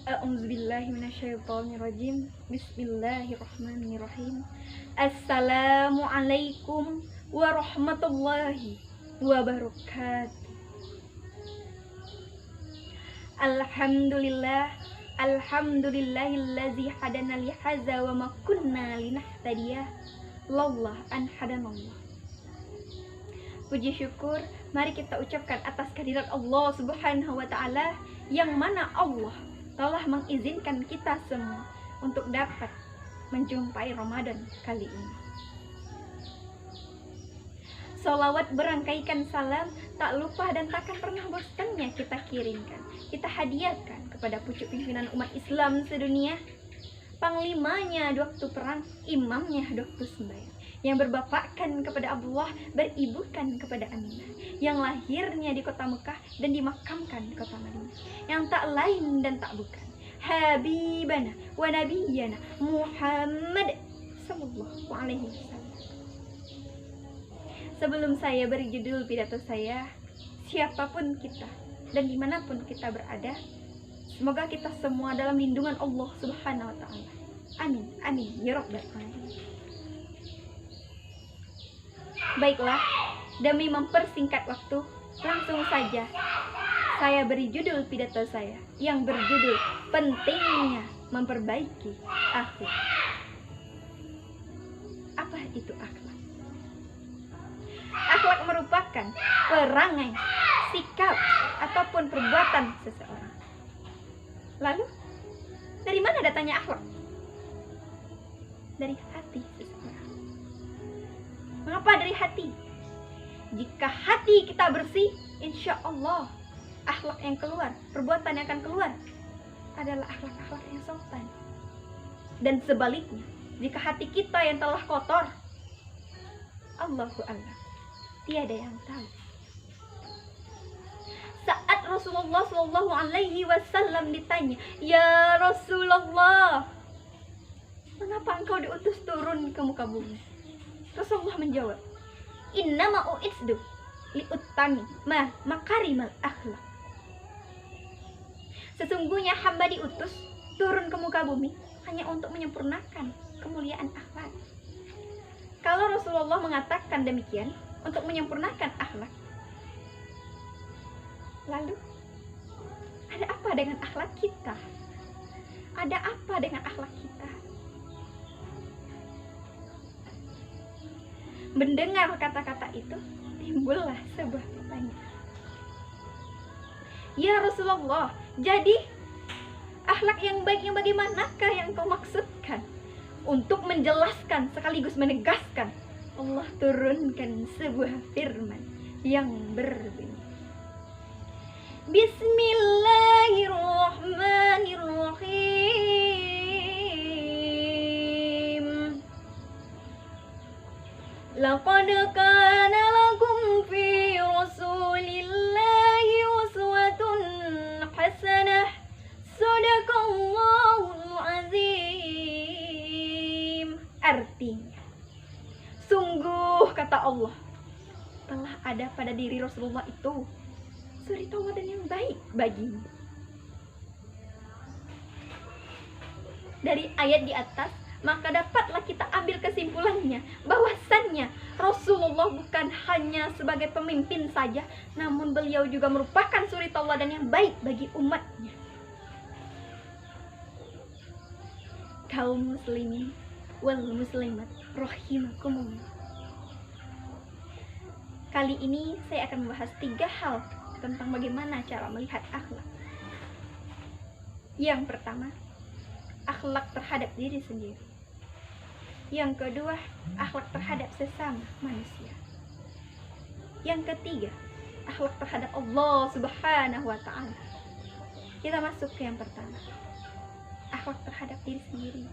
A'udzubillahi minasyaitonirrajim. Bismillahirrahmanirrahim. Assalamualaikum warahmatullahi wabarakatuh. Alhamdulillahillazi hadana li hadza wa ma kunna linahtadiya laula an hadanallah. Puji syukur mari kita ucapkan atas kehadirat Allah Subhanahu wa taala, yang mana Allah telah mengizinkan kita semua untuk dapat menjumpai Ramadan kali ini. Salawat berangkaikan salam tak lupa dan takkan pernah bosannya kita kirimkan, kita hadiahkan kepada pucuk pimpinan umat Islam sedunia, panglimanya di waktu perang, imamnya di waktu sembahyang, yang berbapakkan kepada Abdullah, beribukan kepada Aminah, yang lahirnya di kota Mekah dan dimakamkan di kota Madinah, yang tak lain dan tak bukan Habibana wa Nabiyyana Muhammad sallallahu alaihi wasallam. Sebelum saya beri judul pidato saya, siapapun kita dan dimanapun kita berada, semoga kita semua dalam lindungan Allah Subhanahu wa ta'ala. Amin, amin, ya rabbal alamin. Baiklah, demi mempersingkat waktu, langsung saja saya beri judul pidato saya yang berjudul pentingnya memperbaiki akhlak. Apa itu akhlak? Akhlak merupakan perangai, sikap, ataupun perbuatan seseorang. Lalu, dari mana datangnya akhlak? Dari hati seseorang. Mengapa dari hati? Jika hati kita bersih, insya Allah akhlak yang keluar, perbuatan yang akan keluar adalah akhlak-akhlak yang sopan. Dan sebaliknya, jika hati kita yang telah kotor, Allahu a'lam, tiada yang tahu. Saat Rasulullah Shallallahu Alaihi Wasallam ditanya, "Ya Rasulullah, mengapa engkau diutus turun ke muka bumi?" Rasulullah menjawab, "Innama u'itsdu li'uttami makarimal akhlak." Sesungguhnya hamba diutus turun ke muka bumi hanya untuk menyempurnakan kemuliaan akhlak. Kalau Rasulullah mengatakan demikian, untuk menyempurnakan akhlak, lalu ada apa dengan akhlak kita? Ada apa dengan akhlak kita? Mendengar kata-kata itu, timbullah sebuah pertanyaan. Ya Rasulullah, jadi akhlak yang baik yang bagaimanakah yang kau maksudkan? Untuk menjelaskan sekaligus menegaskan, Allah turunkan sebuah firman yang berbunyi, Bismillahirrahmanirrahim. Laqad kana lakum fi Rasulillahi uswatun hasanah. Sadaqallahul azim. Artinya, sungguh kata Allah, telah ada pada diri Rasulullah itu suri tauladan yang baik bagimu. Dari ayat di atas, maka dapatlah kita ambil kesimpulannya bahwasannya Rasulullah bukan hanya sebagai pemimpin saja, namun beliau juga merupakan suri tauladan yang baik bagi umatnya. Kaum muslimin wal muslimat rahimakumullah. Kali ini saya akan membahas 3 hal tentang bagaimana cara melihat akhlak. Yang pertama, akhlak terhadap diri sendiri. Yang kedua, akhlak terhadap sesama manusia. Yang ketiga, akhlak terhadap Allah Subhanahu wa ta'ala. Kita masuk ke yang pertama, akhlak terhadap diri sendiri.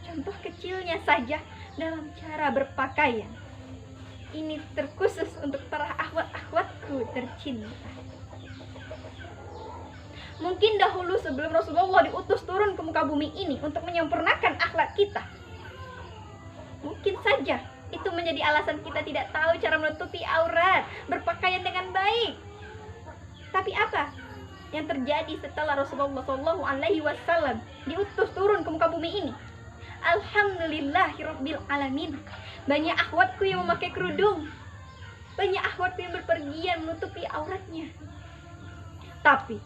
Contoh kecilnya saja dalam cara berpakaian. Ini terkhusus untuk para akhwat-akhwatku tercinta. Mungkin dahulu sebelum Rasulullah diutus turun ke muka bumi ini untuk menyempurnakan akhlak kita, mungkin saja itu menjadi alasan kita tidak tahu cara menutupi aurat, berpakaian dengan baik. Tapi apa? yang terjadi setelah Rasulullah Shallallahu Alaihi Wasallam diutus turun ke muka bumi ini. Alhamdulillahirabbil alamin. Banyak akhwatku yang memakai kerudung, banyak akhwatku yang berpergian menutupi auratnya. Tapi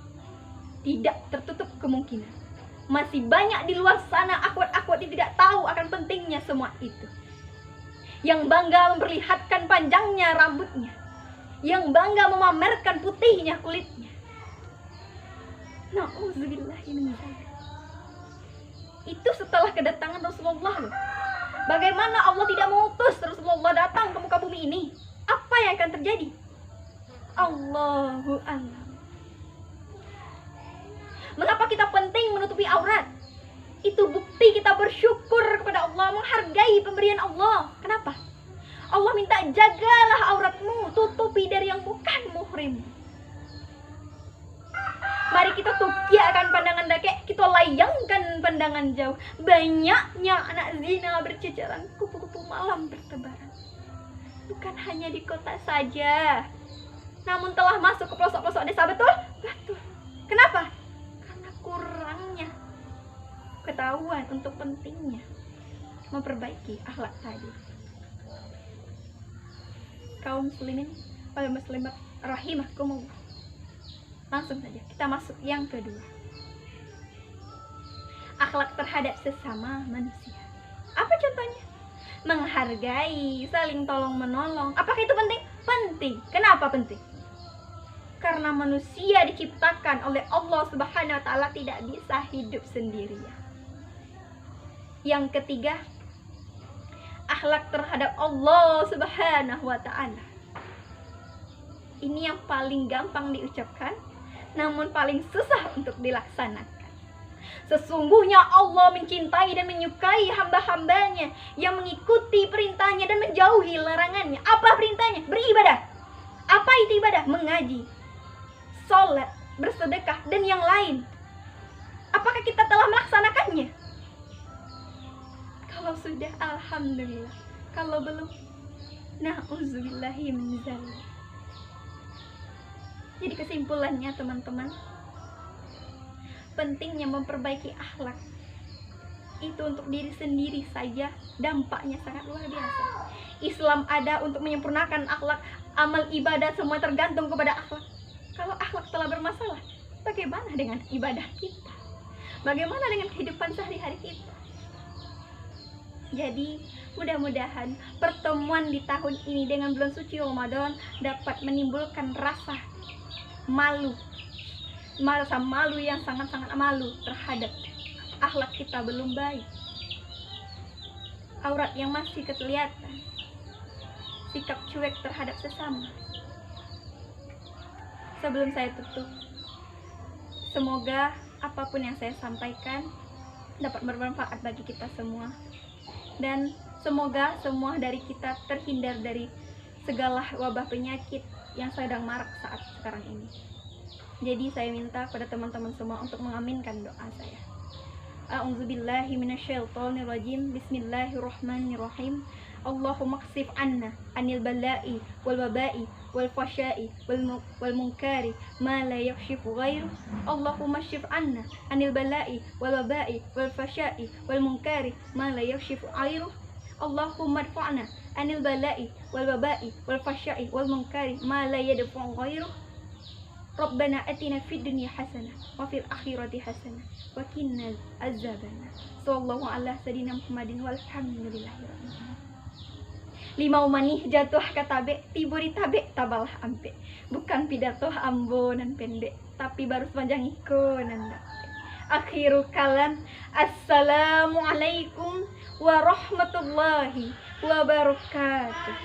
tidak tertutup kemungkinan masih banyak di luar sana akhwat-akhwat yang tidak tahu akan pentingnya semua itu, yang bangga memperlihatkan panjangnya rambutnya, yang bangga memamerkan putihnya kulitnya. Na'udzubillahiminzalik. Itu setelah kedatangan Rasulullah loh. Bagaimana Allah tidak mengutus Rasulullah datang ke muka bumi ini? Apa yang akan terjadi? Allahu a'lam. Mengapa kita penting menutupi aurat? Itu bukti kita bersyukur kepada Allah, menghargai pemberian Allah. Kenapa? Allah minta jagalah auratmu, tutupi dari yang bukan muhrim. Mari kita tukiakan pandangan dakek, kita layangkan pandangan jauh. Banyaknya anak zina berceceran, kupu-kupu malam bertebaran. Bukan hanya di kota saja, namun telah masuk ke pelosok-pelosok desa. Betul? Betul. Kenapa? Karena kurangnya ketahuan untuk pentingnya memperbaiki akhlak tadi. Kaum muslimin wal muslimat rahimakumullah. Langsung saja kita masuk yang kedua. Akhlak terhadap sesama manusia. Apa contohnya? Menghargai, saling tolong menolong. Apakah itu penting? Penting. Kenapa penting? Karena manusia diciptakan oleh Allah Subhanahu wa taala tidak bisa hidup sendirian. Yang ketiga, akhlak terhadap Allah Subhanahu wa taala. Ini yang paling gampang diucapkan, namun paling susah untuk dilaksanakan. Sesungguhnya Allah mencintai dan menyukai hamba-hambanya yang mengikuti perintahnya dan menjauhi larangannya. Apa perintahnya? Beribadah. Apa itu ibadah? Mengaji, sholat, bersedekah, dan yang lain. Apakah kita telah melaksanakannya? Kalau sudah, alhamdulillah. Kalau belum, na'udzubillahiminzalik. Jadi kesimpulannya teman-teman, pentingnya memperbaiki akhlak itu untuk diri sendiri saja dampaknya sangat luar biasa. Islam ada untuk menyempurnakan akhlak, amal ibadah semua tergantung kepada akhlak. Kalau akhlak telah bermasalah, bagaimana dengan ibadah kita? Bagaimana dengan kehidupan sehari-hari kita? Jadi mudah-mudahan pertemuan di tahun ini dengan bulan suci Ramadan dapat menimbulkan rasa malu yang sangat-sangat malu terhadap akhlak kita belum baik, aurat yang masih kelihatan, sikap cuek terhadap sesama. Sebelum saya tutup, semoga apapun yang saya sampaikan dapat bermanfaat bagi kita semua, dan semoga semua dari kita terhindar dari segala wabah penyakit yang sedang marak saat sekarang ini. Jadi saya minta pada teman-teman semua untuk mengaminkan doa saya. A'udzubillahi minasyaitonirrajim. Bismillahirrahmanirrahim. Allahumma ksif anna anil bala'i wal waba'i wal fasya'i wal munkari ma la yakshifu ghairu. Allahumma ksif anna anil bala'i wal waba'i wal fasya'i wal munkari ma la yakshifu ghairu. Allahumma adfa'na anil bala'i wal waba'i wal fasya'i wal munkari ma la yadfa'u ghairu. Rabbana atina fid dunya hasanah wa fil akhirati hasanah wa qina azabannar. Sallallahu ala sayyidina Muhammadin walhamdulillahirabbil alamin. Limau manih jatuh katabe, tiburi tabe tabalah ampe. Bukan pidato ambonan pendek, tapi baru sepanjang ikonan dape. Akhirul kalam, assalamualaikum warahmatullahi wabarakatuh.